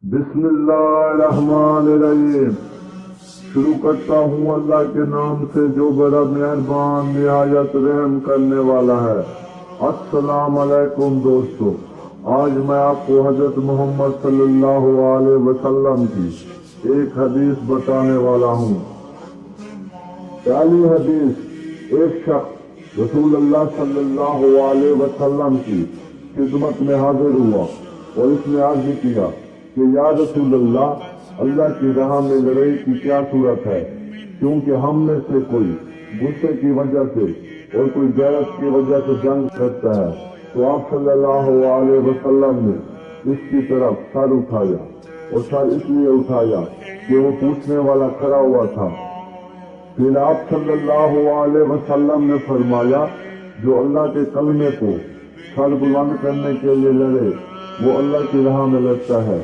بسم اللہ الرحمن الرحیم۔ شروع کرتا ہوں اللہ کے نام سے جو بڑا مہربان نہایت رحم کرنے والا ہے۔ السلام علیکم دوستو، آج میں آپ کو حضرت محمد صلی اللہ علیہ وسلم کی ایک حدیث بتانے والا ہوں۔ پہلی حدیث، ایک شخص رسول اللہ صلی اللہ علیہ وسلم کی خدمت میں حاضر ہوا اور اس نے عرض کیا کہ یا رسول اللہ کی راہ میں لڑائی کی کیا صورت ہے، کیونکہ ہم میں سے کوئی غصے کی وجہ سے اور کوئی غیرت کی وجہ سے جنگ کرتا ہے۔ تو آپ صلی اللہ علیہ وسلم نے اس کی طرف سر اٹھایا، اور سر اس لیے اٹھایا کہ وہ پوچھنے والا کھڑا ہوا تھا۔ پھر آپ صلی اللہ علیہ وسلم نے فرمایا، جو اللہ کے کلمے کو سر بلند کرنے کے لیے لڑے وہ اللہ کی راہ میں لڑتا ہے۔